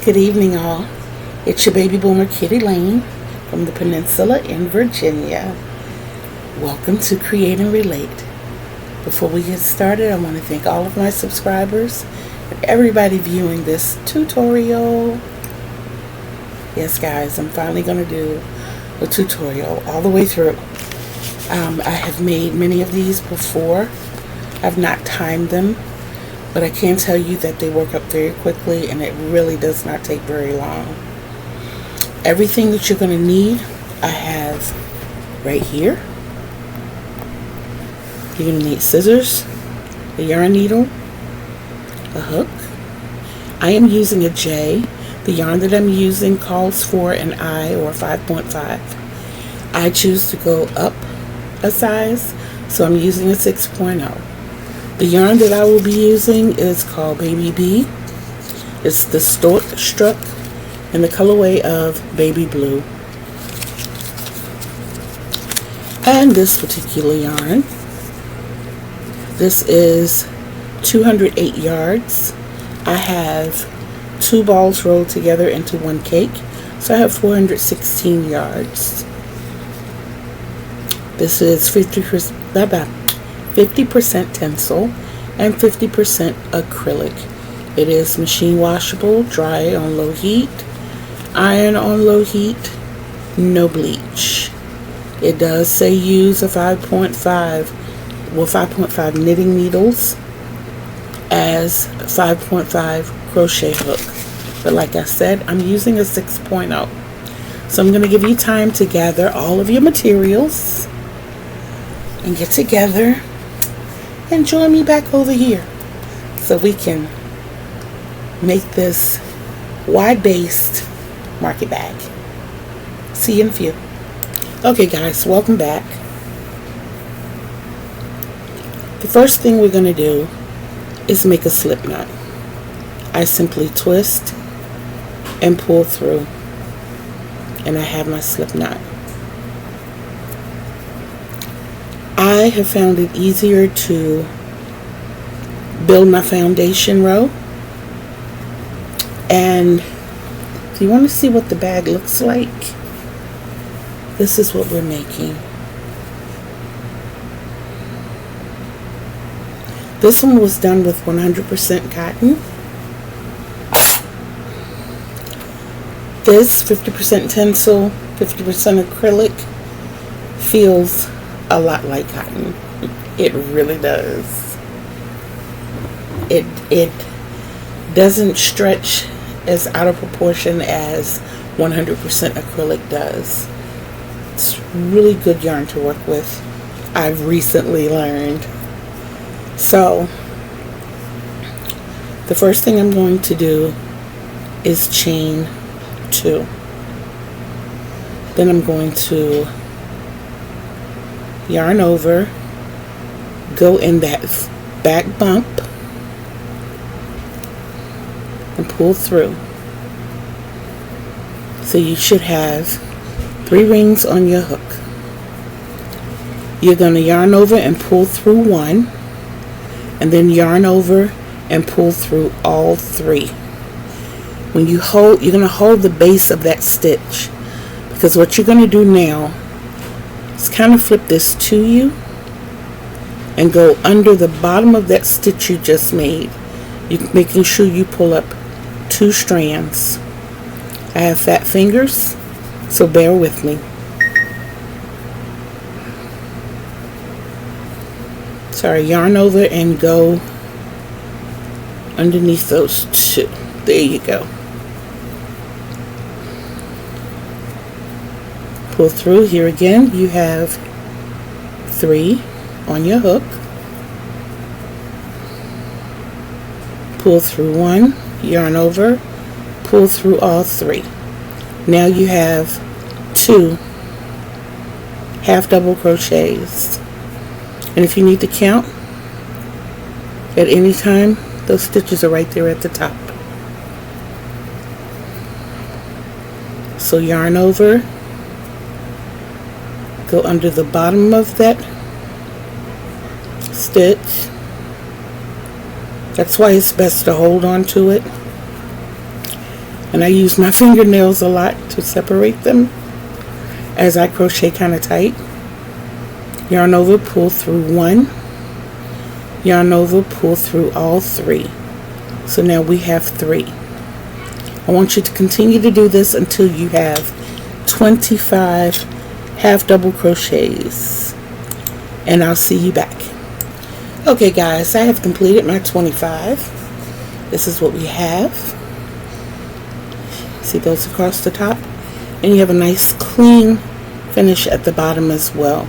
Good evening, all. It's your baby boomer Kitty Lane from the Peninsula in Virginia. Welcome to Create and Relate. Before we get started, I want to thank all of my subscribers and everybody viewing this tutorial. Yes, guys, I'm finally going to do a tutorial all the way through. I have made many of these before. I've not timed them, but I can tell you that they work up very quickly and it really does not take very long. Everything that you're going to need, I have right here. You're going to need scissors, a yarn needle, a hook. I am using a J. The yarn that I'm using calls for an I or 5.5. I choose to go up a size, so I'm using a 6.0. The yarn that I will be using is called Baby B. It's the Stork Struck in the colorway of Baby Blue. And this particular yarn, this is 208 yards. I have 2 balls rolled together into one cake, so I have 416 yards. This is 50% tencel and 50% acrylic. It is machine washable, dry on low heat, iron on low heat, no bleach. It does say use a 5.5 knitting needles as 5.5 crochet hook. But like I said, I'm using a 6.0. So I'm going to give you time to gather all of your materials and get together and join me back over here so we can make this wide-based market bag. See you in a few. Okay guys, welcome back. The first thing we're going to do is make a slip knot. I simply twist and pull through, and I have my slip knot. I have found it easier to build my foundation row. And if you want to see what the bag looks like, this is what we're making. This one was done with 100% cotton. This 50% tencel, 50% acrylic feels a lot like cotton. It really does. It doesn't stretch as out of proportion as 100% acrylic does. It's really good yarn to work with, I've recently learned. So the first thing I'm going to do is chain 2. Then I'm going to yarn over, go in that back bump and pull through. So you should have 3 rings on your hook. You're going to yarn over and pull through 1, and then yarn over and pull through all 3. When you hold, you're going to hold the base of that stitch, because what you're going to do now is kind of flip this to you and go under the bottom of that stitch you just made. You're making sure you pull up 2 strands. I have fat fingers, so bear with me. Sorry, yarn over and go underneath those 2. There you go. Pull through. Here again, you have 3 on your hook. Pull through 1, yarn over, pull through all 3. Now you have 2 half double crochets. And if you need to count at any time, those stitches are right there at the top. So yarn over, go under the bottom of that stitch. That's why it's best to hold on to it. And I use my fingernails a lot to separate them as I crochet kind of tight. Yarn over, pull through 1, yarn over, pull through all 3. So now we have 3. I want you to continue to do this until you have 25 half double crochets, and I'll see you back. Okay guys, I have completed my 25. This is what we have. See those across the top? And you have a nice clean finish at the bottom as well.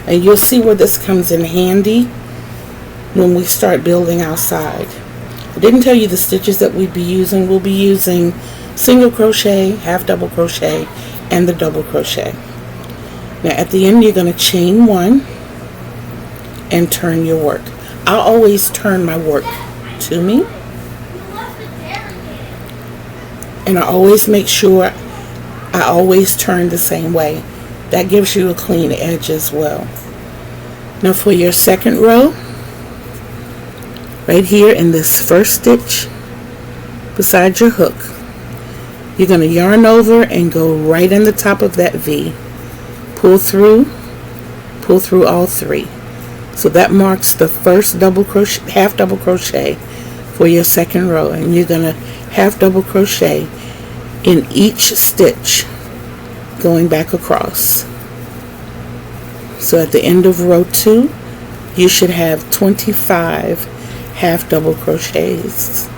And you'll see where this comes in handy when we start building outside. I didn't tell you the stitches that we'd be using. We'll be using single crochet, half double crochet, and the double crochet. Now at the end you're going to chain 1 and turn your work. I'll always turn my work to me, and I always make sure I always turn the same way. That gives you a clean edge as well. Now for your second row, right here in this first stitch beside your hook, you're going to yarn over and go right in the top of that V. Pull through all 3. So that marks the first double crochet, half double crochet for your second row, and you're going to half double crochet in each stitch going back across. So at the end of row 2 you should have 25 half double crochets.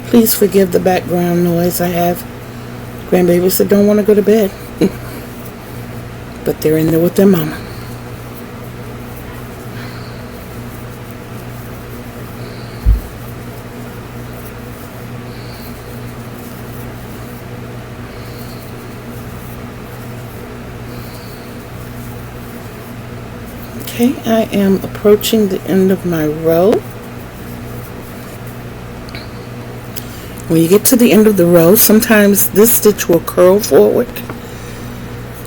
Please forgive the background noise. I have grandbabies that don't want to go to bed, but they're in there with their mama. Okay, I am approaching the end of my row. When you get to the end of the row, sometimes this stitch will curl forward.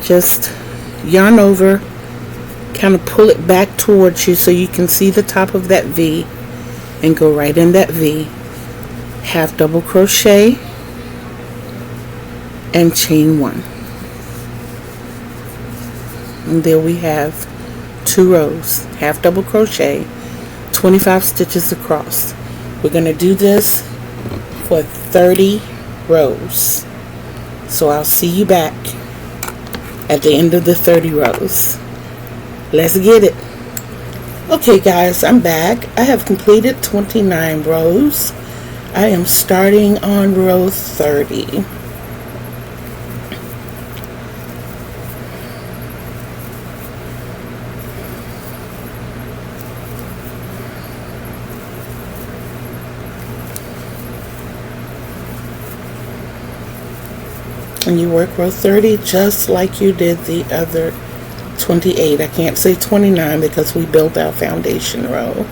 Just yarn over, kind of pull it back towards you so you can see the top of that V, and go right in that V. Half double crochet and chain 1. And there we have 2 rows, half double crochet, 25 stitches across. We're going to do this for 30 rows. So I'll see you back at the end of the 30 rows. Let's get it. Okay guys, I'm back. I have completed 29 rows. I am starting on row 30. And you work row 30 just like you did the other 28. I can't say 29 because we built our foundation row.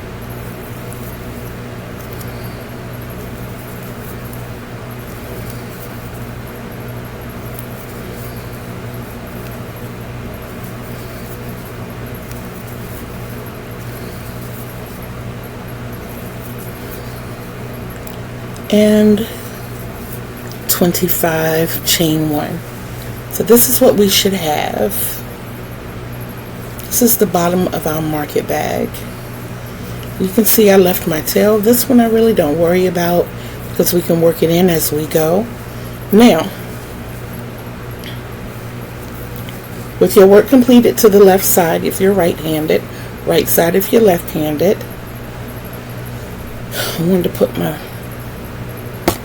And 25 chain 1. So this is what we should have. This is the bottom of our market bag. You can see I left my tail. This one I really don't worry about because we can work it in as we go. Now, with your work completed to the left side if you're right-handed, right side if you're left-handed. I wanted to put my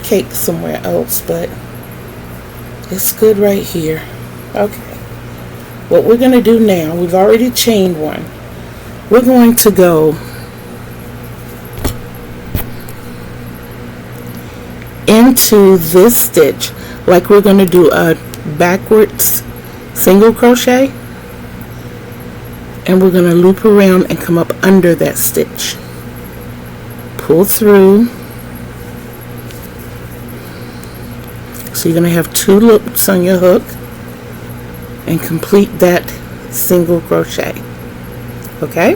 cake somewhere else, but it's good right here. Okay, what we're going to do now, we've already chained 1. We're going to go into this stitch like we're going to do a backwards single crochet, and we're going to loop around and come up under that stitch, pull through, So you're going to have 2 loops on your hook and complete that single crochet. Okay?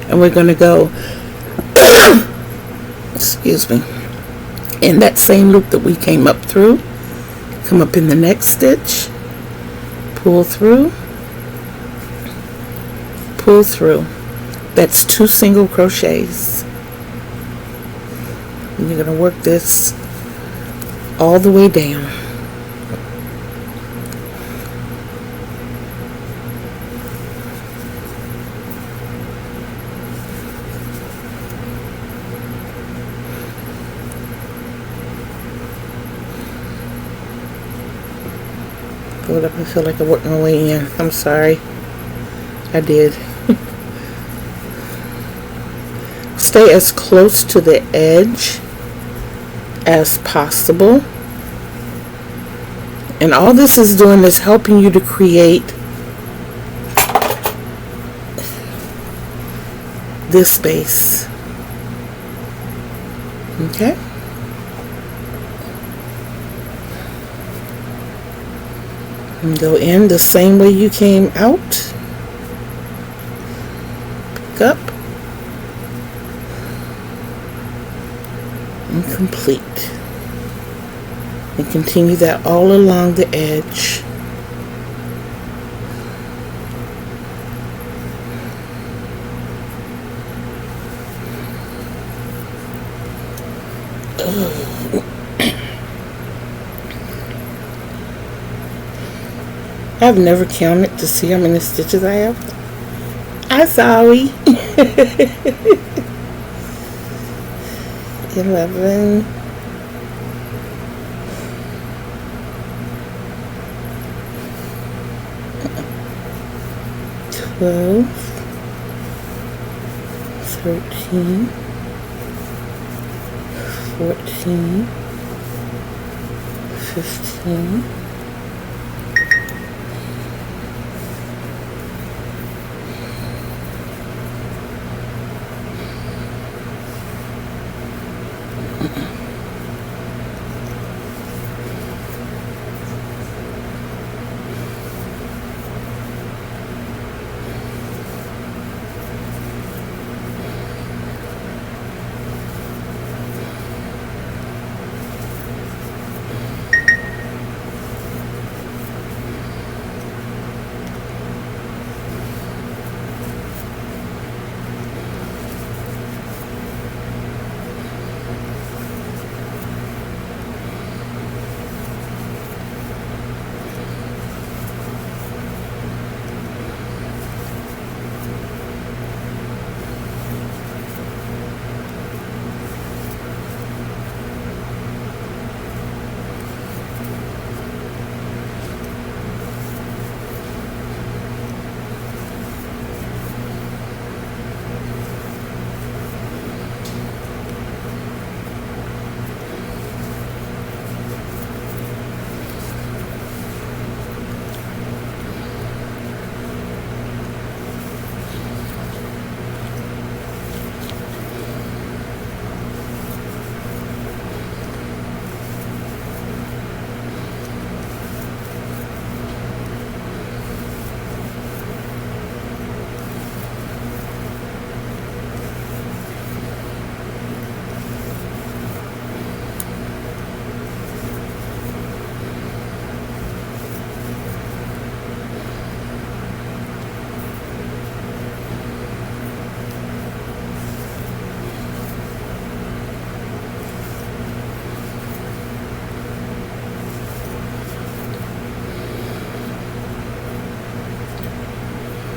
And we're going to go excuse me, in that same loop that we came up through. Come up in the next stitch, pull through, pull through. That's 2 single crochets. And you're going to work this all the way down. Hold up, I feel like I worked my way in. I'm sorry. I did. Stay as close to the edge as possible. And all this is doing is helping you to create this space. Okay? And go in the same way you came out. Pick up. And complete. And continue that all along the edge. I've never counted to see how many stitches I have. I'm sorry. 11, 12, 13, 14, 15,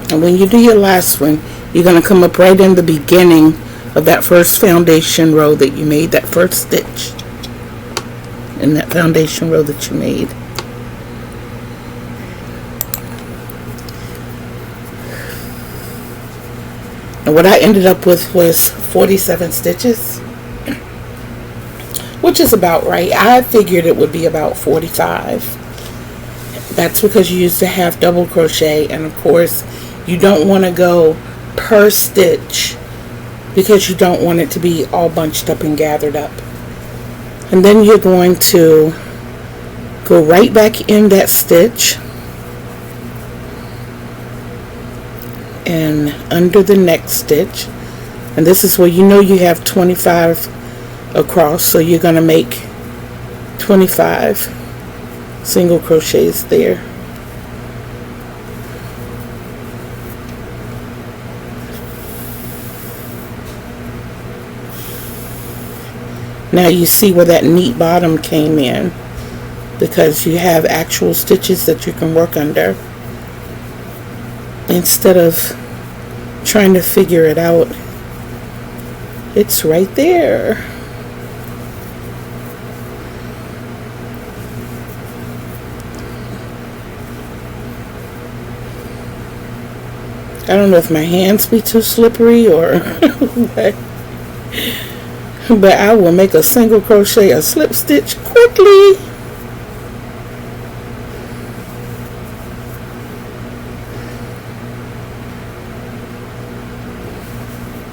and when you do your last one, you're going to come up right in the beginning of that first foundation row that you made, that first stitch in that foundation row that you made. And what I ended up with was 47 stitches, which is about right. I figured it would be about 45. That's because you used to have double crochet, and of course you don't want to go per stitch because you don't want it to be all bunched up and gathered up. And then you're going to go right back in that stitch and under the next stitch, and this is where you know you have 25 across, so you're going to make 25 single crochets there. Now you see where that neat bottom came in, because you have actual stitches that you can work under instead of trying to figure it out. It's right there. I don't know if my hands be too slippery or what. But I will make a single crochet, a slip stitch quickly.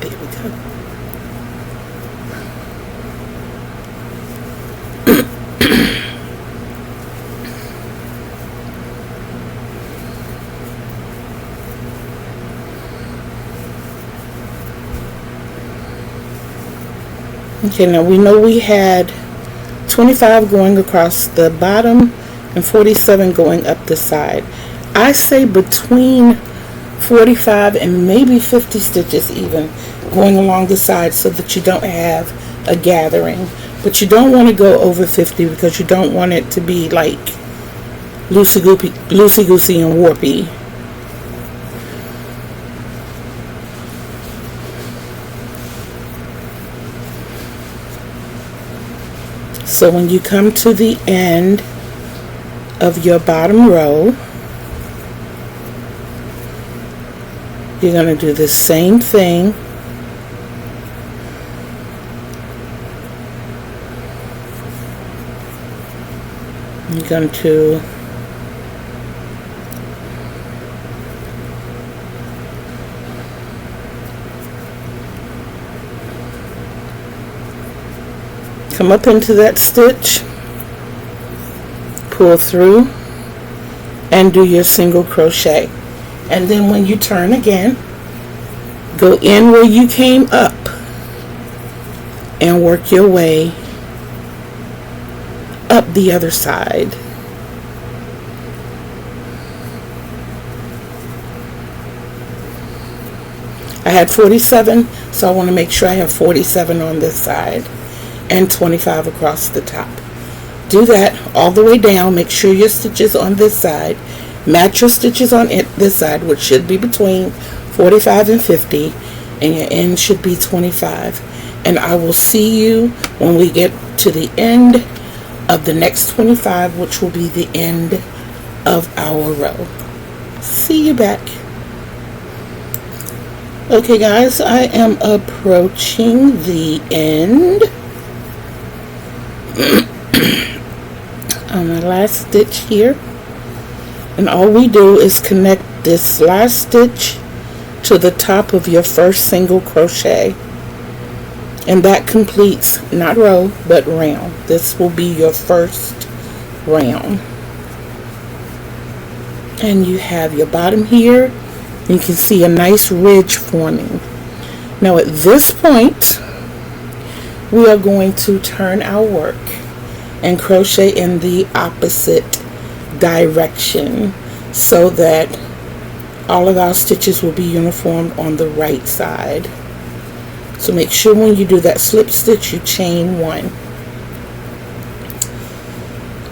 There we go. Okay, now we know we had 25 going across the bottom and 47 going up the side. I say between 45 and maybe 50 stitches even going along the side, so that you don't have a gathering. But you don't want to go over 50, because you don't want it to be like loosey-goosey and warpy. So when you come to the end of your bottom row, you're going to do the same thing. You're going to come up into that stitch, pull through, and do your single crochet. And then when you turn again, go in where you came up and work your way up the other side. I had 47, so I want to make sure I have 47 on this side and 25 across the top. Do that all the way down. Make sure your stitches on this side match your stitches on this side, which should be between 45 and 50, and your end should be 25. And I will see you when we get to the end of the next 25, which will be the end of our row. See you back. Okay guys, I am approaching the end on my last stitch here, and all we do is connect this last stitch to the top of your first single crochet, and that completes not row but round. This will be your first round, and you have your bottom here. You can see a nice ridge forming. Now at this point, we are going to turn our work and crochet in the opposite direction, so that all of our stitches will be uniform on the right side. So make sure when you do that slip stitch, you chain one,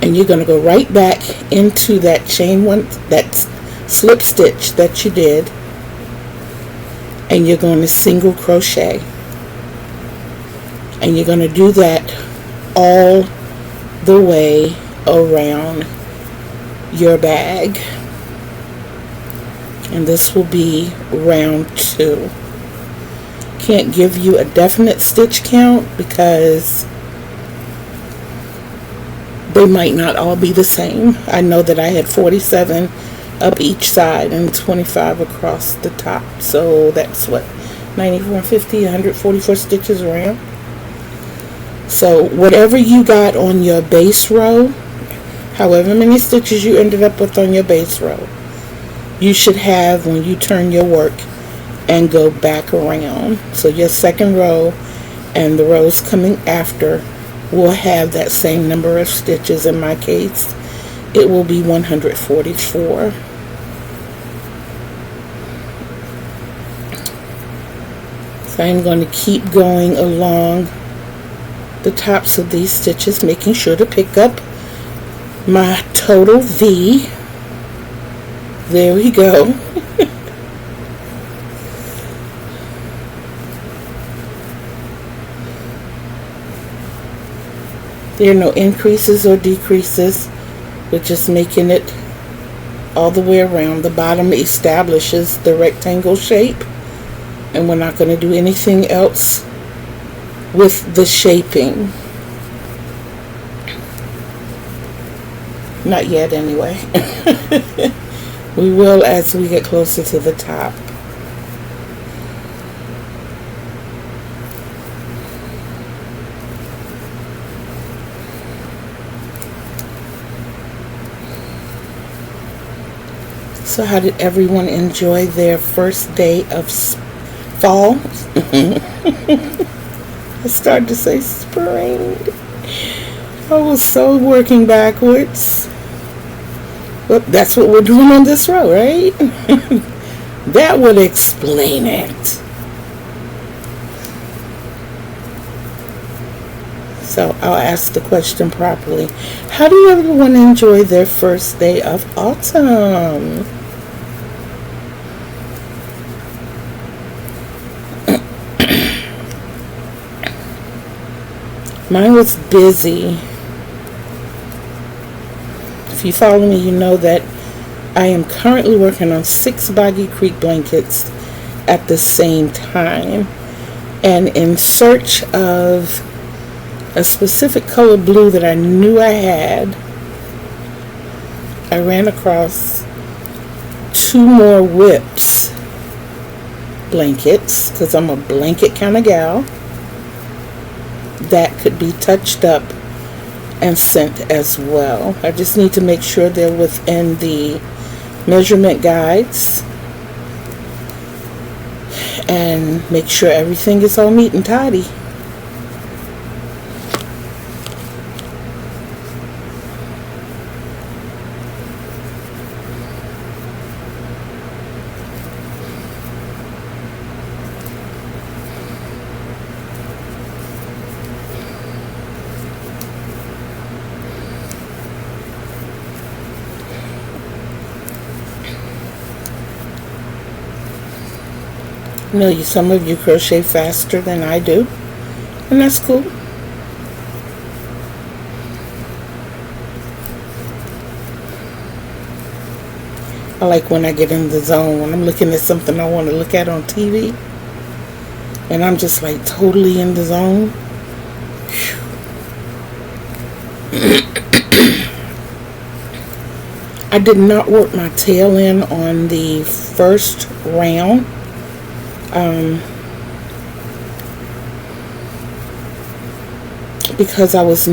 and you're going to go right back into that chain one, that slip stitch that you did, and you're going to single crochet, and you're going to do that all the way around your bag, and this will be round 2. Can't give you a definite stitch count because they might not all be the same. I know that I had 47 up each side and 25 across the top, so that's what, 94, 50, 144 stitches around. So whatever you got on your base row, however many stitches you ended up with on your base row, you should have when you turn your work and go back around. So your second row and the rows coming after will have that same number of stitches. In my case, it will be 144. So I'm going to keep going along the tops of these stitches, making sure to pick up my total V. There we go. There are no increases or decreases. We're just making it all the way around. The bottom establishes the rectangle shape, and we're not going to do anything else with the shaping. Not yet, anyway. We will as we get closer to the top. So how did everyone enjoy their first day of fall? I started to say spring. I was so working backwards. Well, that's what we're doing on this row, right? That would explain it. So I'll ask the question properly. How do everyone enjoy their first day of autumn? Mine was busy. If you follow me, you know that I am currently working on 6 Boggy Creek blankets at the same time. And in search of a specific color blue that I knew I had, I ran across 2 more whips blankets, because I'm a blanket kind of gal, that could be touched up and sent as well. I just need to make sure they're within the measurement guides and make sure everything is all neat and tidy. I know some of you crochet faster than I do, and that's cool. I like when I get in the zone, when I'm looking at something I want to look at on TV, and I'm just like totally in the zone. I did not work my tail in on the first round. Because I was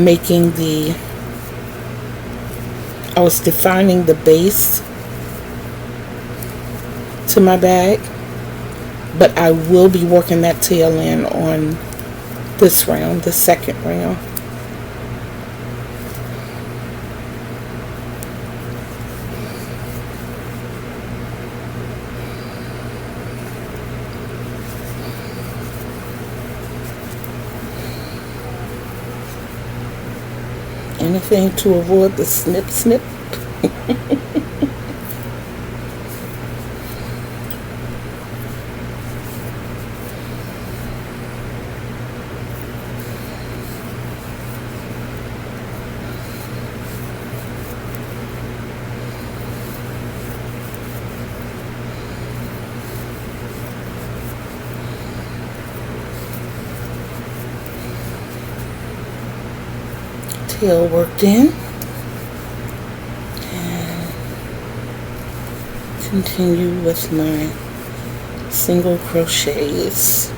defining the base to my bag, but I will be working that tail in on this round, the second round. Anything to avoid the snip snip. Tail worked in, and continue with my single crochets.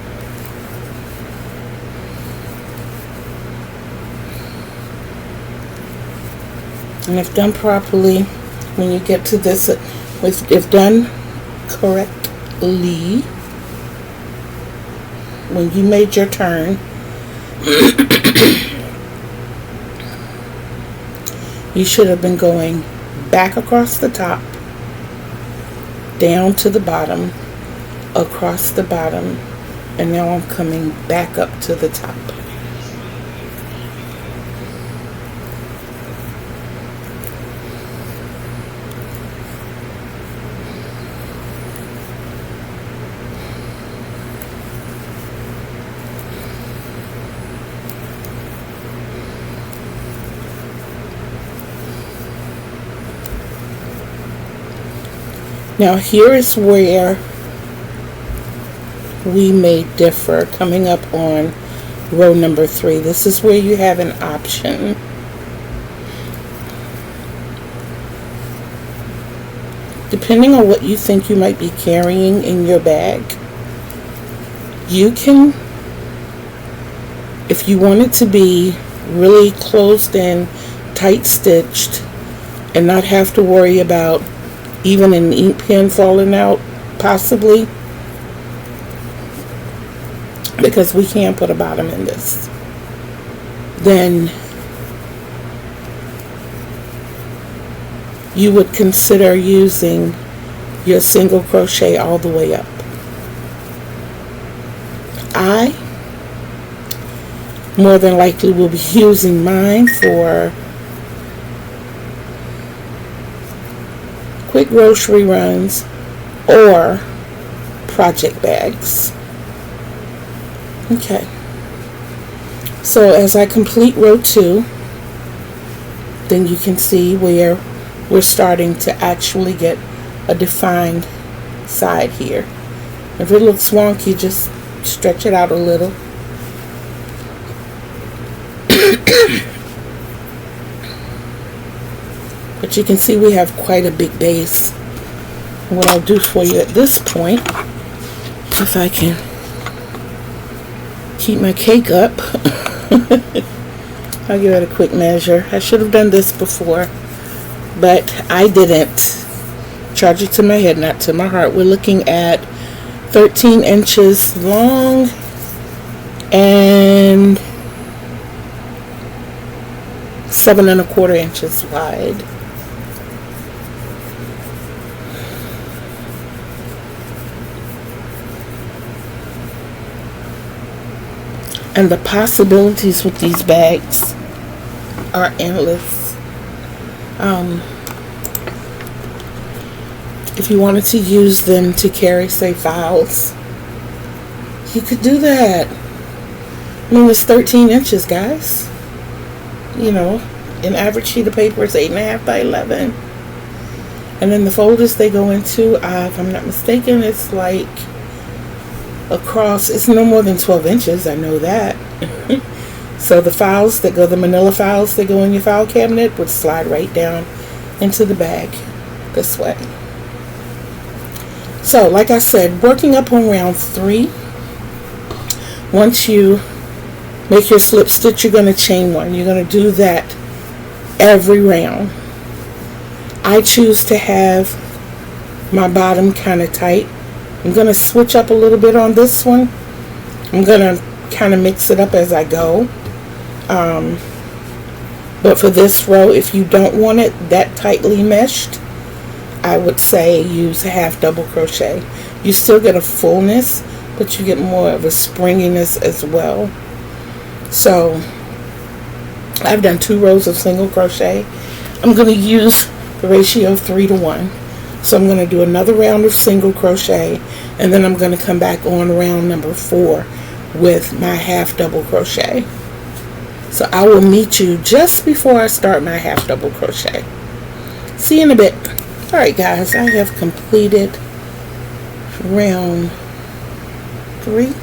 And if done properly, when you get to this, if done correctly, when you made your turn, you should have been going back across the top, down to the bottom, across the bottom, and now I'm coming back up to the top. Now here is where we may differ, coming up on row number 3. This is where you have an option. Depending on what you think you might be carrying in your bag, you can, if you want it to be really closed in, tight stitched, and not have to worry about even an ink pen falling out, possibly, because we can put a bottom in this, then you would consider using your single crochet all the way up. I more than likely will be using mine for quick grocery runs or project bags. Okay, so as I complete row 2, then you can see where we're starting to actually get a defined side here. If it looks wonky, just stretch it out a little. But you can see we have quite a big base. What I'll do for you at this point, if I can keep my cake up, I'll give it a quick measure. I should have done this before, but I didn't. Charge it to my head, not to my heart. We're looking at 13 inches long and 7 1/4 inches wide. And the possibilities with these bags are endless. If you wanted to use them to carry, say, files, you could do that. I mean, it's 13 inches, guys. You know, an average sheet of paper is 8.5 by 11. And then the folders they go into, if I'm not mistaken, it's like across, it's no more than 12 inches, I know that. So the files that go, the manila files that go in your file cabinet, would slide right down into the bag this way. So like I said, working up on round 3, once you make your slip stitch, you're going to chain 1. You're going to do that every round. I choose to have my bottom kind of tight. I'm going to switch up a little bit on this one. I'm going to kind of mix it up as I go. But for this row, if you don't want it that tightly meshed, I would say use a half double crochet. You still get a fullness, but you get more of a springiness as well. So I've done 2 rows of single crochet. I'm going to use the ratio of 3 to 1. So I'm going to do another round of single crochet, and then I'm going to come back on round number 4 with my half double crochet. So I will meet you just before I start my half double crochet. See you in a bit. Alright guys, I have completed round 3.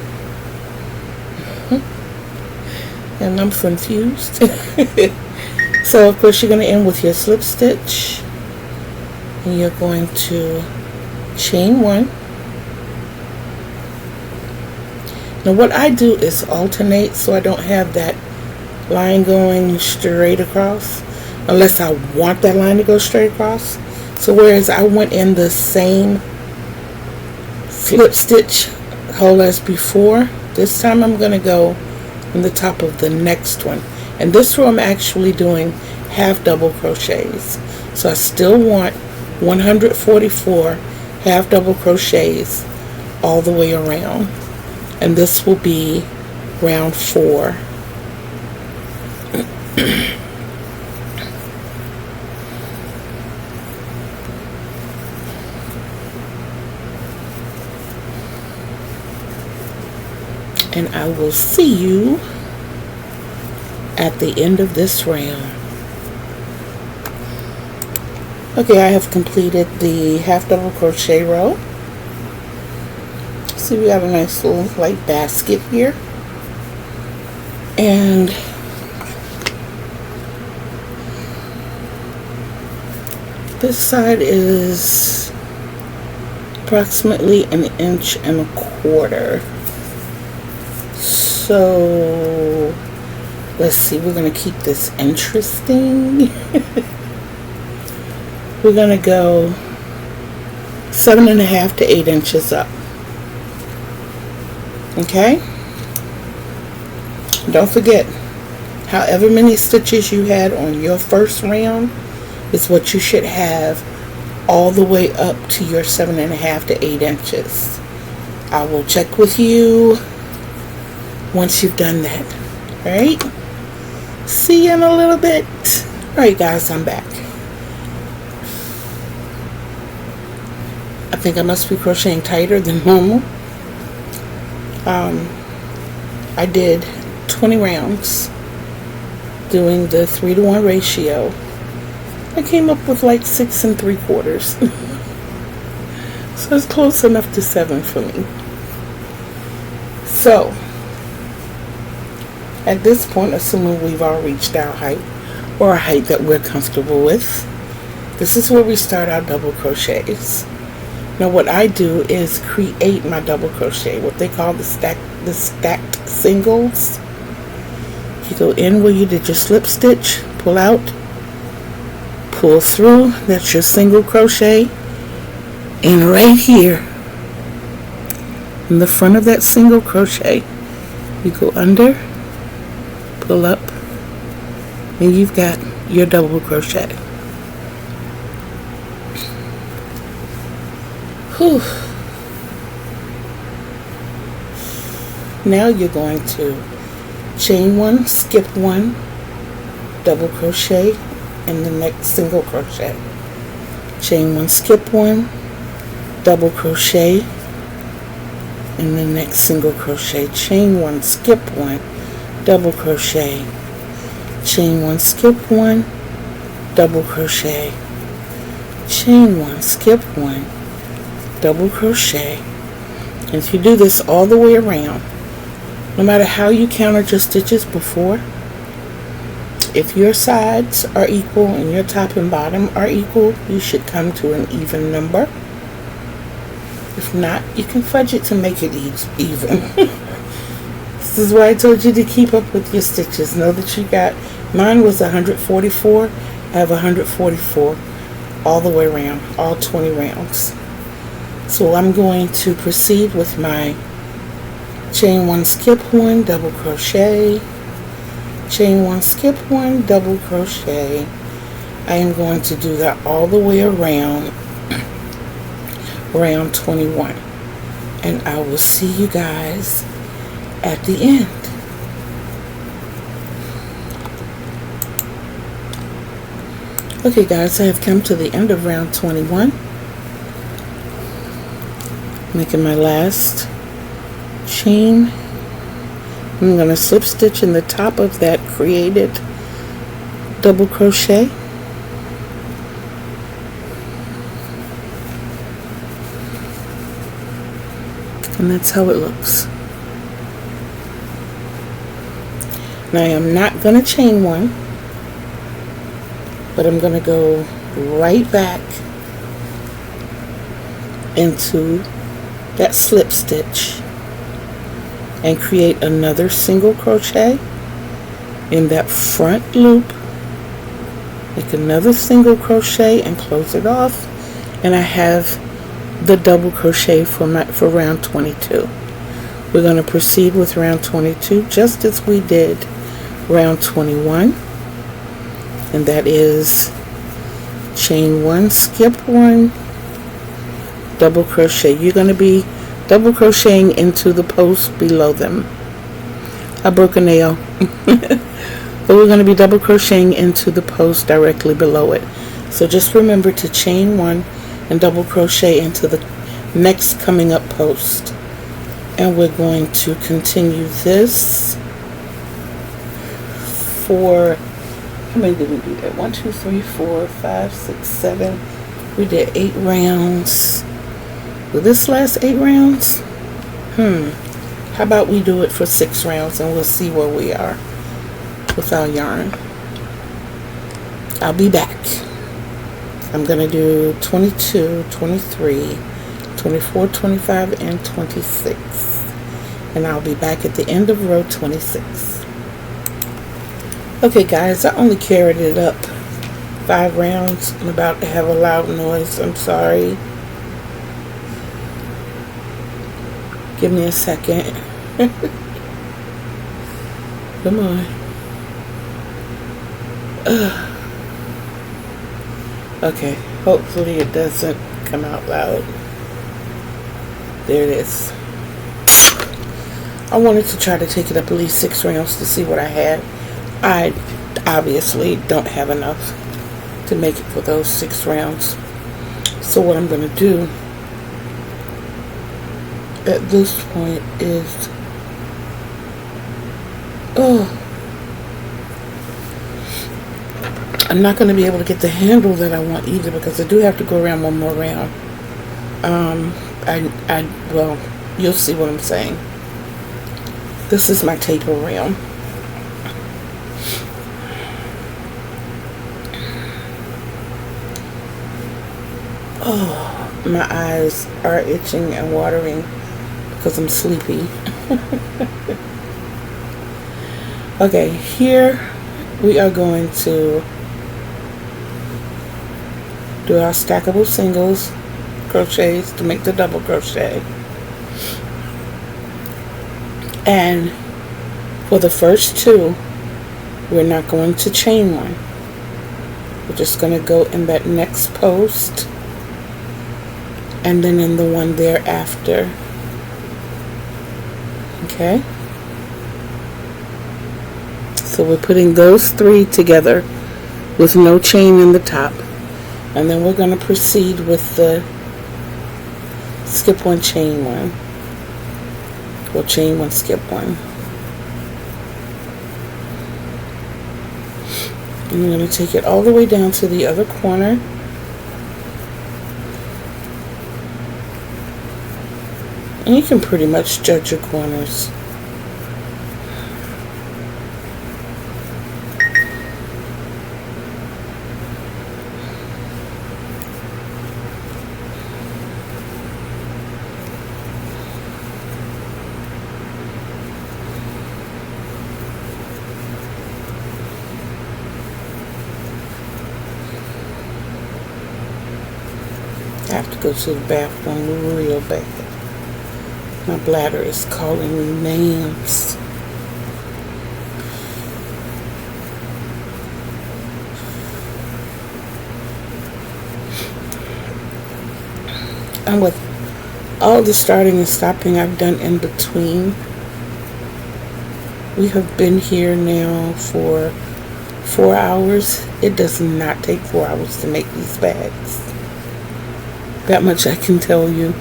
And I'm confused. So of course you're going to end with your slip stitch. And you're going to chain 1. Now what I do is alternate, so I don't have that line going straight across. unless I want that line to go straight across. So whereas I went in the same slip stitch hole as before, this time I'm going to go in the top of the next one. And this row I'm actually doing half double crochets. So I still want 144 half double crochets all the way around. And this will be round 4. And I will see you at the end of this round. Okay, I have completed the half double crochet row. See, we have a nice little like basket here. And this side is approximately 1.25 inches. So let's see, we're going to keep this interesting. We're going to go 7.5 to 8 inches up. Okay? Don't forget, however many stitches you had on your first round is what you should have all the way up to your 7.5 to 8 inches. I will check with you once you've done that. Alright? See you in a little bit. Alright guys, I'm back. I think I must be crocheting tighter than normal. I did 20 rounds doing the 3-to-1 ratio. I came up with like 6 3/4. So it's close enough to 7 for me. So at this point, assuming we've all reached our height, or a height that we're comfortable with, this is where we start our double crochets. Now what I do is create my double crochet, what they call the stacked singles. You go in where you did your slip stitch, pull out, pull through, that's your single crochet, and right here in the front of that single crochet you go under, pull up, and you've got your double crochet. Whew. Now you're going to chain 1, skip 1, double crochet in the next single crochet, chain 1, skip 1, double crochet in the next single crochet, chain 1, skip 1, double crochet, chain 1, skip 1, double crochet, chain 1, skip 1, double crochet. And if you do this all the way around, no matter how you counted your stitches before, if your sides are equal and your top and bottom are equal, you should come to an even number. If not, you can fudge it to make it even. This is why I told you to keep up with your stitches. Know that you got, mine was 144. I have 144 all the way around, all 20 rounds. So I'm going to proceed with my chain 1, skip 1, double crochet, chain 1, skip 1, double crochet. I am going to do that all the way around round 21, and I will see you guys at the end. Okay guys, I have come to the end of round 21, making my last chain. I'm going to slip stitch in the top of that created double crochet, and that's how it looks. Now I am not going to chain 1, but I'm going to go right back into that slip stitch and create another single crochet in that front loop make another single crochet and close it off, and I have the double crochet for round 22. We're going to proceed with round 22 just as we did round 21, and that is chain 1, skip 1, double crochet. You're going to be double crocheting into the post below them. I broke a nail. But we're going to be double crocheting into the post directly below it. So just remember to chain 1 and double crochet into the next coming up post. And we're going to continue this for, how many did we do that? 1, 2, 3, 4, 5, 6, 7. We did 8 rounds. Will this last 8 rounds? How about we do it for 6 rounds and we'll see where we are with our yarn. I'll be back. I'm going to do 22, 23, 24, 25, and 26. And I'll be back at the end of row 26. Okay guys, I only carried it up 5 rounds. I'm about to have a loud noise. I'm sorry. Give me a second. Come on. Okay, hopefully it doesn't come out loud. There it is. I wanted to try to take it up at least 6 rounds to see what I had. I obviously don't have enough to make it for those 6 rounds. So what I'm going to do at this point is I'm not going to be able to get the handle that I want either, because I do have to go around one more round. Well, you'll see what I'm saying. This is my taper round. Oh, my eyes are itching and watering because I'm sleepy. Okay, here we are going to do our stackable singles crochets to make the double crochet. And for the first 2, we're not going to chain 1. We're just going to go in that next post and then in the one thereafter. Okay? So we're putting those 3 together with no chain in the top. And then we're going to proceed with the skip 1, chain 1. Or chain 1, skip 1. And I'm going to take it all the way down to the other corner. And you can pretty much judge your corners. I have to go to the bathroom real bad. My bladder is calling me names. And with all the starting and stopping I've done in between, we have been here now for 4 hours. It does not take 4 hours to make these bags. That much I can tell you.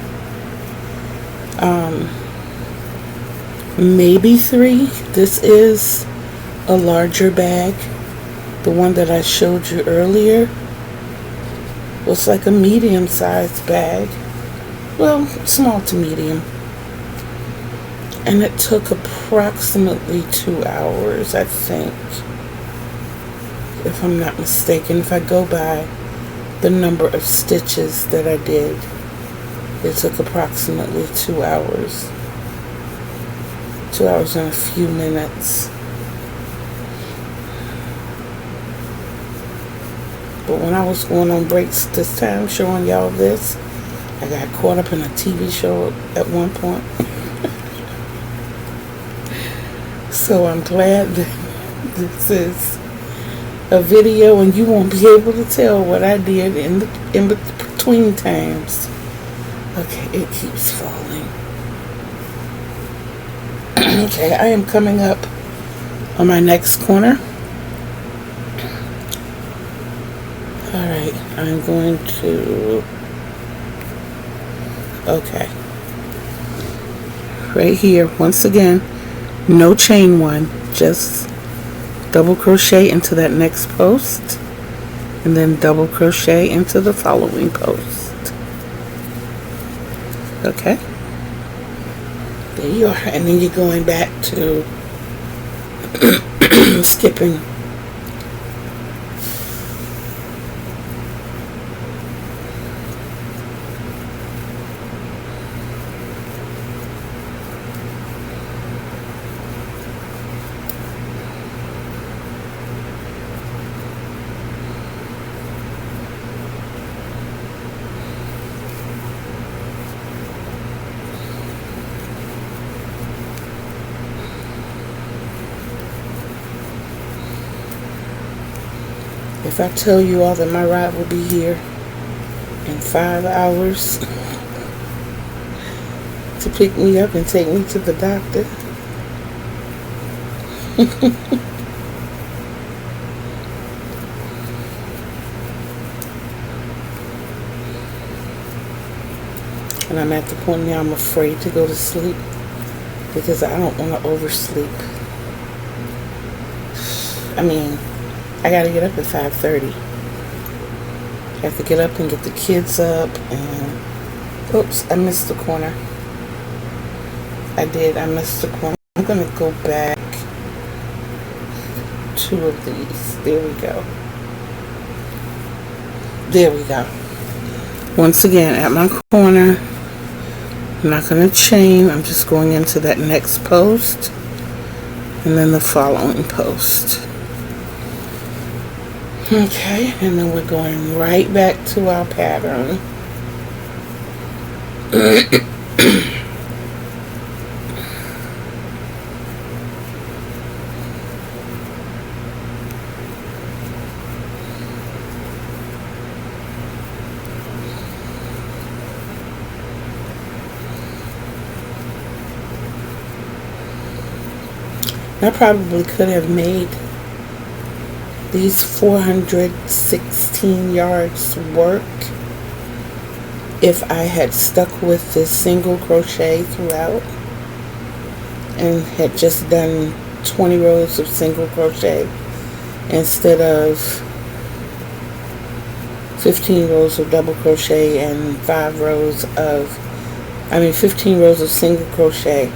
Maybe 3. This is a larger bag. The one that I showed you earlier was like a medium-sized bag. Well, small to medium. And it took approximately 2 hours, I think, if I'm not mistaken. If I go by the number of stitches that I did, it took approximately 2 hours. 2 hours and a few minutes. But when I was going on breaks this time showing y'all this, I got caught up in a TV show at one point. So I'm glad that this is a video and you won't be able to tell what I did in between times. Okay, it keeps falling. Okay, I am coming up on my next corner. Alright, I'm going to, okay, right here, once again, no chain one, just double crochet into that next post, and then double crochet into the following post. Okay, there you are, and then you're going back to skipping. If I tell you all that my ride will be here in 5 hours to pick me up and take me to the doctor. And I'm at the point now I'm afraid to go to sleep because I don't want to oversleep. I mean, I gotta get up at 5:30. I have to get up and get the kids up and, oops, I missed the corner. I missed the corner. I'm gonna go back 2 of these. There we go. There we go. Once again, at my corner, I'm not gonna chain. I'm just going into that next post and then the following post. Okay, and then we're going right back to our pattern. I probably could have made these 416 yards work if I had stuck with this single crochet throughout and had just done 20 rows of single crochet instead of 15 rows of double crochet and 15 rows of single crochet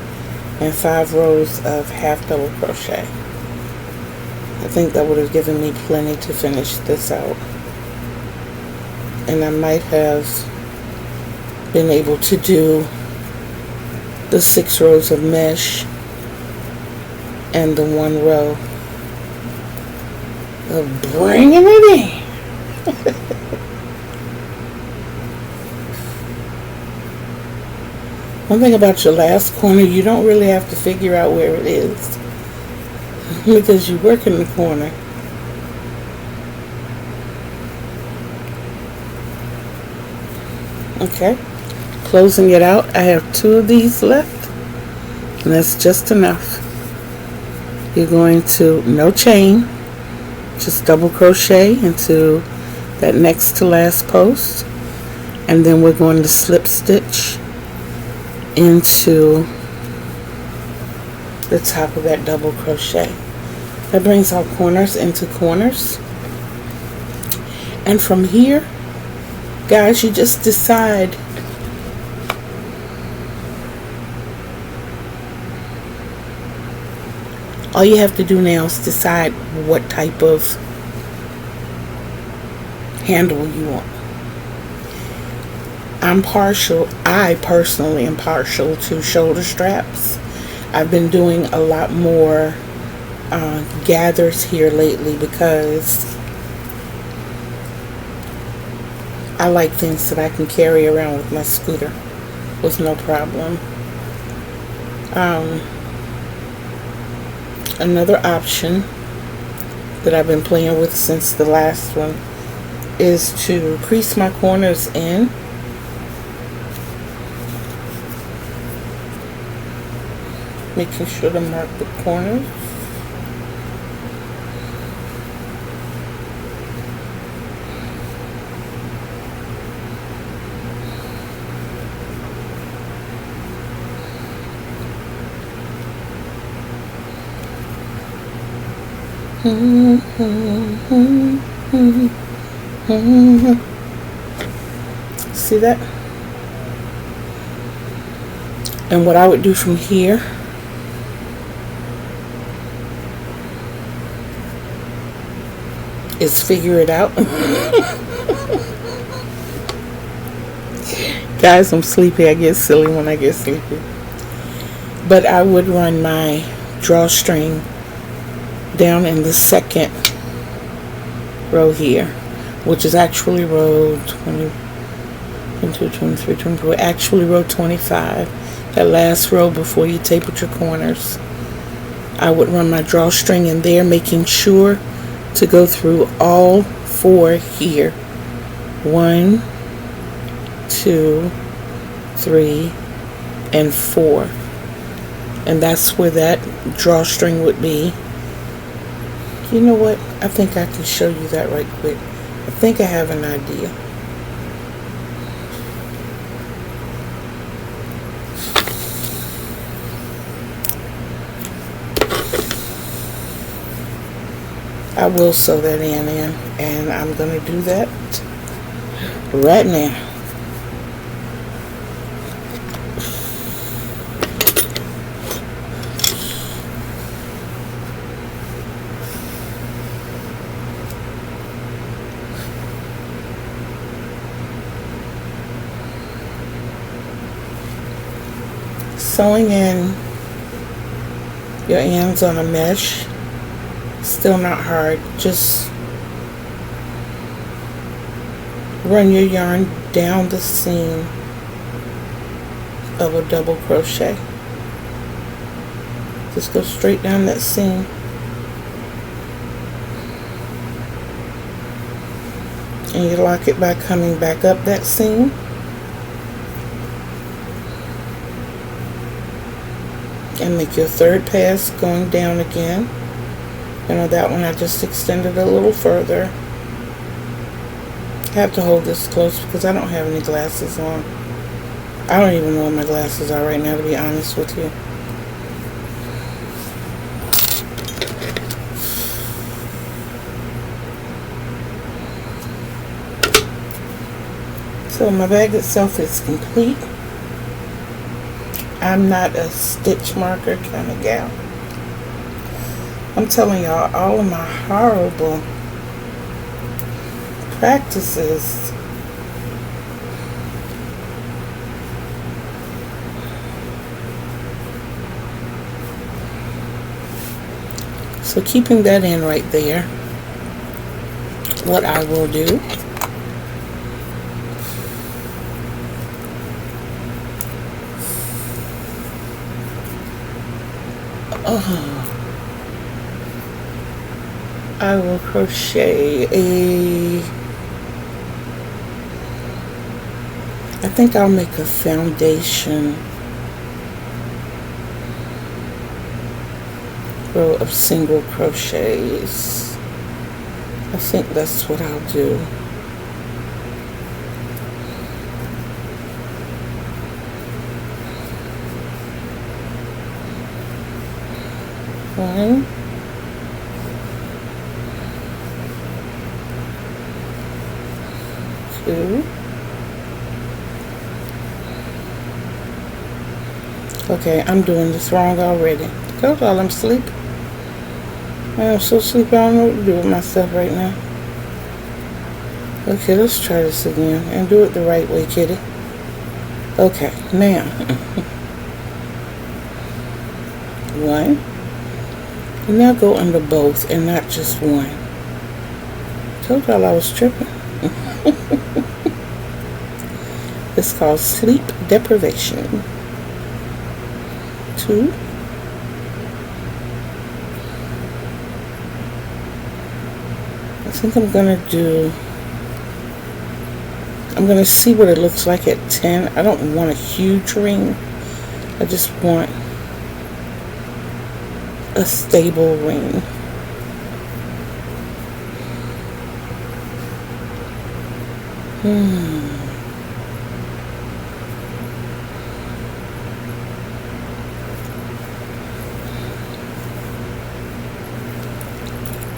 and 5 rows of half double crochet. I think that would have given me plenty to finish this out. And I might have been able to do the 6 rows of mesh and the 1 row of bringing it in. One thing about your last corner, you don't really have to figure out where it is because you work in the corner. Okay, closing it out. I have 2 of these left and that's just enough. You're going to no chain, just double crochet into that next to last post, and then we're going to slip stitch into the top of that double crochet. That brings our corners into corners, and from here, guys, you just decide all you have to do now is decide what type of handle you want. I personally am partial to shoulder straps. I've been doing a lot more gathers here lately because I like things that I can carry around with my scooter with no problem. Another option that I've been playing with since the last one is to crease my corners in. Making sure to mark the corners. See that? And what I would do from here is figure it out. Guys, I'm sleepy. I get silly when I get sleepy. But I would run my drawstring down in the second row here, which is actually row 20, 22, 23, 24, actually row 25, that last row before you tapered your corners. I would run my drawstring in there, making sure to go through all 4 here. 1, 2, 3, and 4. And that's where that drawstring would be. You know what? I think I can show you that right quick. I think I have an idea. I will sew that in, and I'm going to do that right now. Sewing in your ends on a mesh, still not hard. Just run your yarn down the seam of a double crochet. Just go straight down that seam. And you lock it by coming back up that seam. And make your third pass going down again. You know, that one I just extended a little further. I have to hold this close because I don't have any glasses on. I don't even know what my glasses are right now, to be honest with you. So my bag itself is complete. I'm not a stitch marker kind of gal. I'm telling y'all, all of my horrible practices so keeping that in right there, what I will do I will crochet I think I'll make a foundation row of single crochets. I think that's what I'll do. One, two. Okay, I'm doing this wrong already. Go while I'm asleep. I am so sleepy, I don't know what to do with myself right now. Okay, let's try this again and do it the right way, kitty. Okay, now. One. And now go under both and not just one. Told y'all I was tripping. It's called Sleep Deprivation. 2. I think I'm gonna see what it looks like at 10. I don't want a huge ring. I just want a stable ring.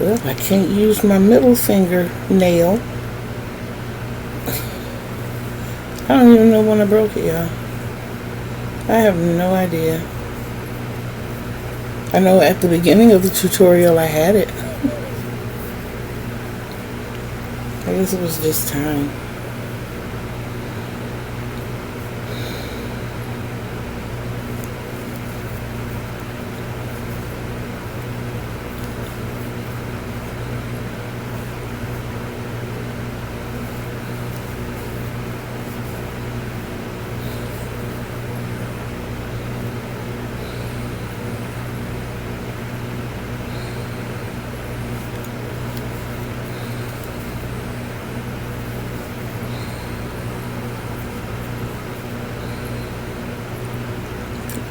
Well, I can't use my middle finger nail. I don't even know when I broke it, y'all. I have no idea. I know at the beginning of the tutorial I had it. I guess it was just time.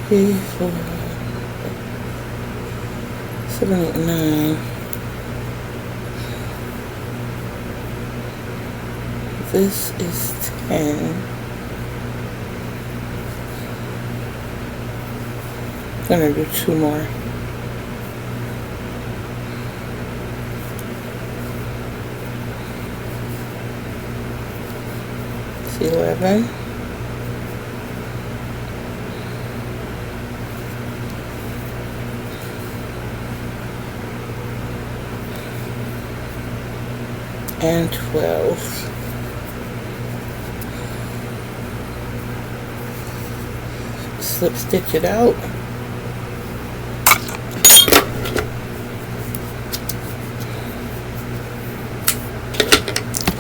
Three, 4, 7, 8, 9. This is 10. I'm gonna do 2 more. It's 11. And 12. Slip stitch it out.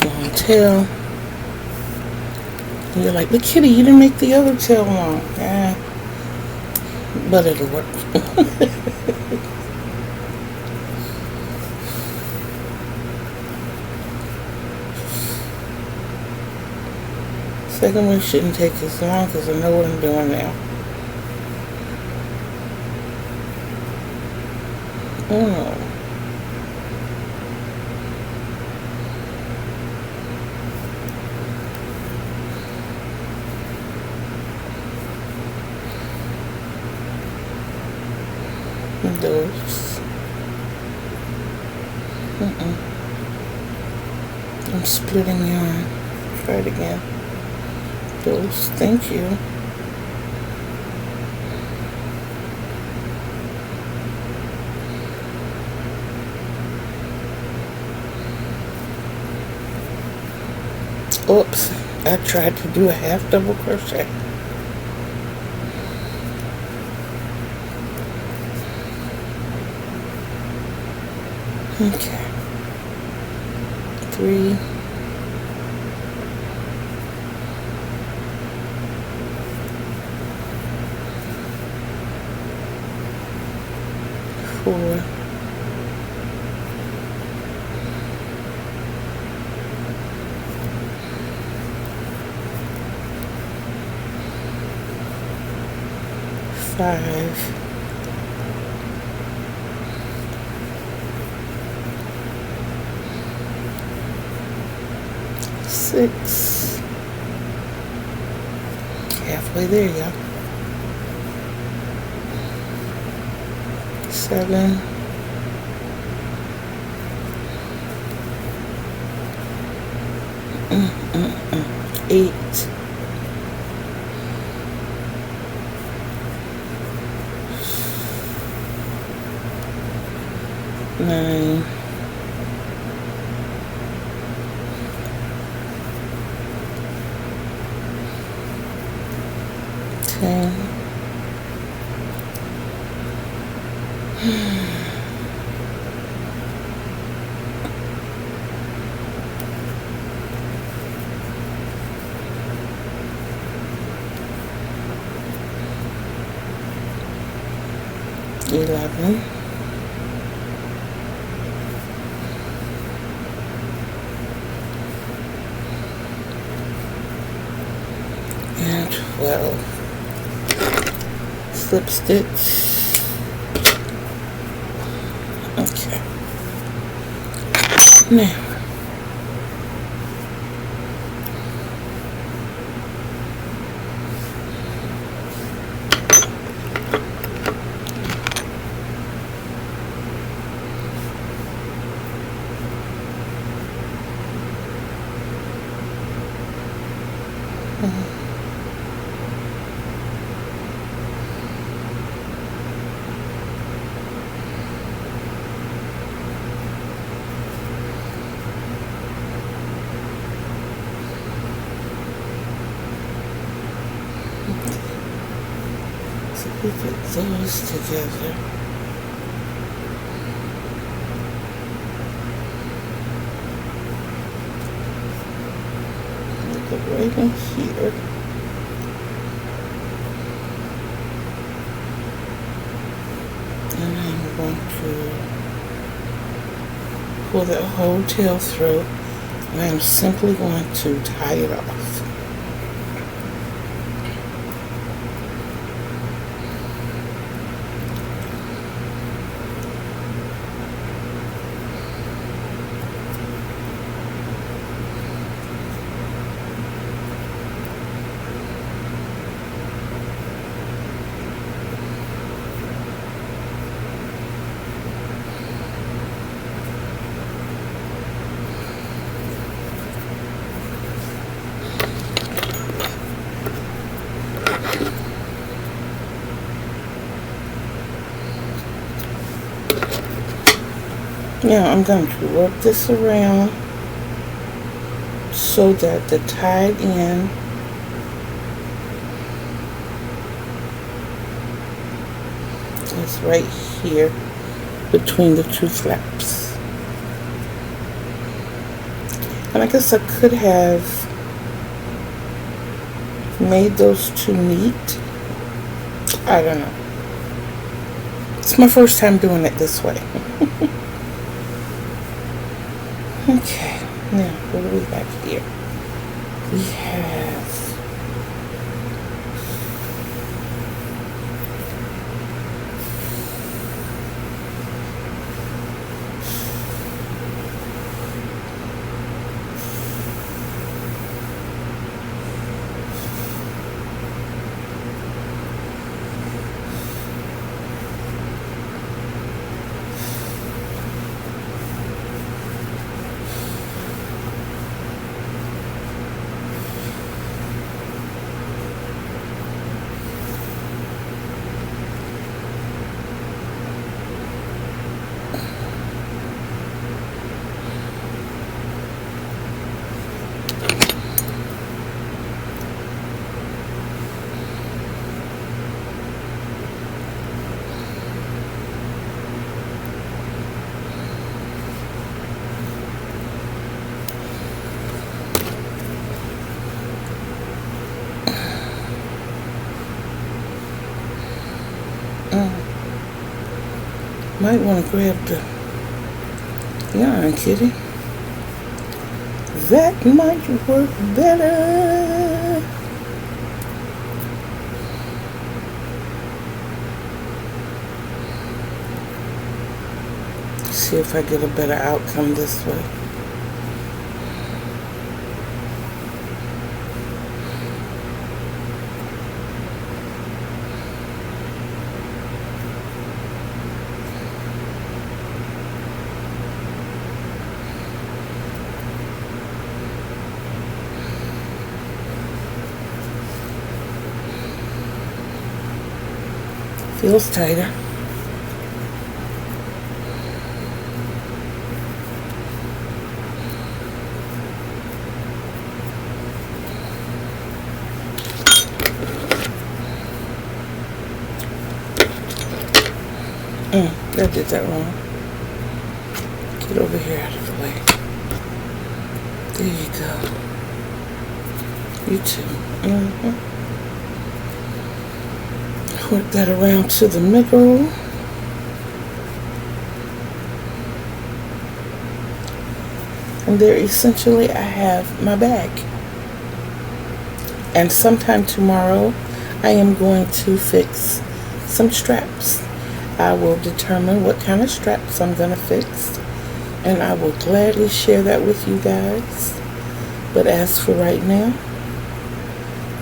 Long tail. And you're like, but Kitty, you didn't make the other tail long. Yeah, but it'll work. Second one shouldn't take as long because I know what I'm doing now. Oh no. Those. I'm splitting yarn. Try it again. Those. Thank you. Oops, I tried to do a half double crochet. Okay. 3. 4. 5. 6. Halfway there, y'all. 7. 8. 9. 10. 11. 11, and 12. Slip stitch. Okay. Now, we put those together. Put it right in here. And I'm going to pull that whole tail through, and I'm simply going to tie it off. Now I'm going to work this around so that the tied end is right here between the two flaps. And I guess I could have made those two meet. I don't know. It's my first time doing it this way. Okay, now what do we have here? We have might want to grab the yarn, kitty. That might work better. See if I get a better outcome this way. Feels tighter. I did that wrong. Get over here out of the way. There you go. You too. Work that around to the middle. And there essentially I have my bag. And sometime tomorrow I am going to fix some straps. I will determine what kind of straps I'm going to fix, and I will gladly share that with you guys. But as for right now,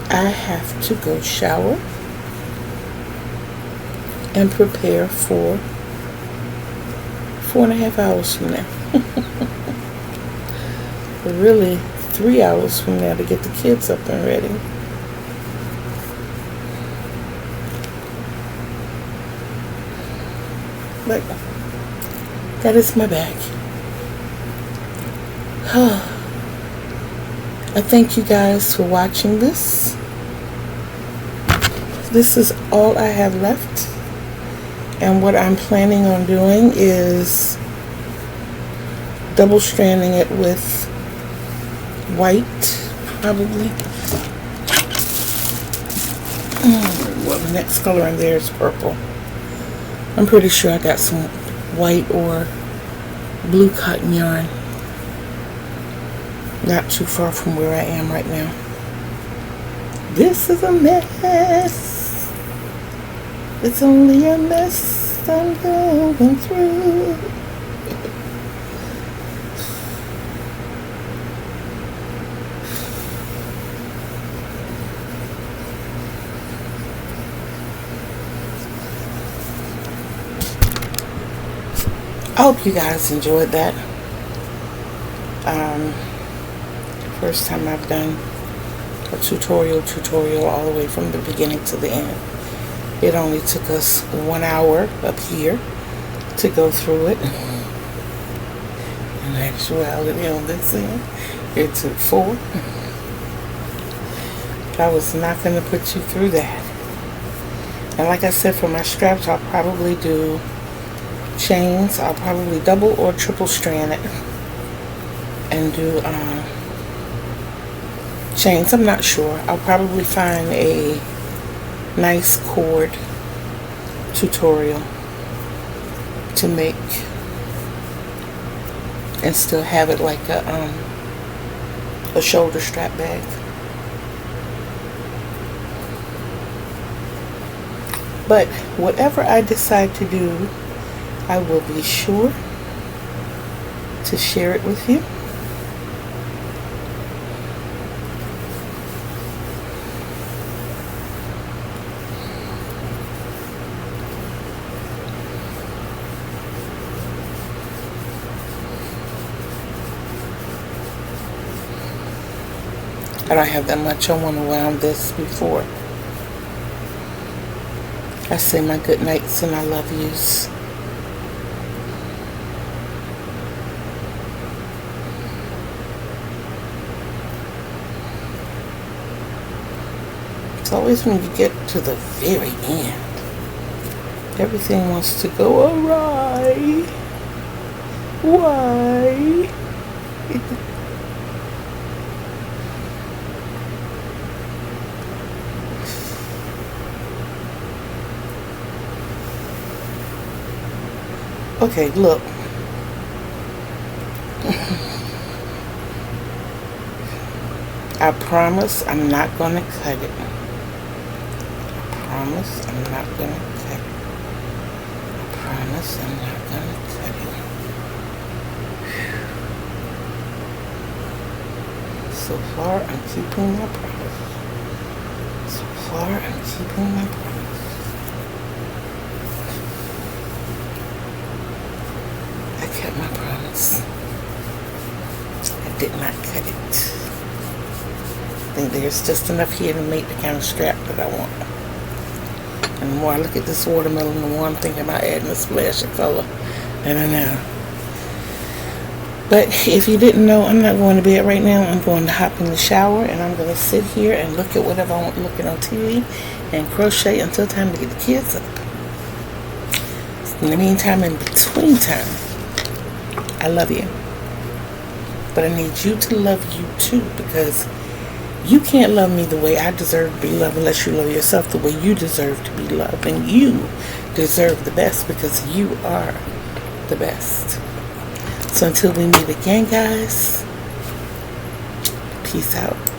I have to go shower and prepare for 4.5 hours from now. Really 3 hours from now to get the kids up and ready. But that is my bag. I thank you guys for watching this. This is all I have left. And what I'm planning on doing is double stranding it with white, probably. Well, the next color in there is purple. I'm pretty sure I got some white or blue cotton yarn. Not too far from where I am right now. This is a mess. It's only a mess I'm going through. I hope you guys enjoyed that. First time I've done a tutorial all the way from the beginning to the end. It only took us 1 hour up here to go through it. In actuality, on this end, it took 4. I was not going to put you through that. And like I said, for my straps, I'll probably do chains. I'll probably double or triple strand it and do chains. I'm not sure. I'll probably find a nice cord tutorial to make and still have it like a shoulder strap bag. But whatever I decide to do, I will be sure to share it with you. I don't have that much I want to wound this before I say my good nights and I love yous. It's always when you get to the very end, everything wants to go awry. Why? Okay, look. I promise I'm not going to cut it. I promise I'm not going to cut it. I promise I'm not going to cut it. So far, I'm keeping my promise. So far, I'm keeping my promise. I kept my promise. I did not cut it. I think there's just enough here to make the kind of strap that I want. And the more I look at this watermelon, the more I'm thinking about adding a splash of color. I don't know. But if you didn't know, I'm not going to bed right now. I'm going to hop in the shower and I'm going to sit here and look at whatever I want looking on TV and crochet until time to get the kids up. In the meantime, in between time, I love you. But I need you to love you too, because you can't love me the way I deserve to be loved unless you love yourself the way you deserve to be loved. And you deserve the best because you are the best. So until we meet again, guys, peace out.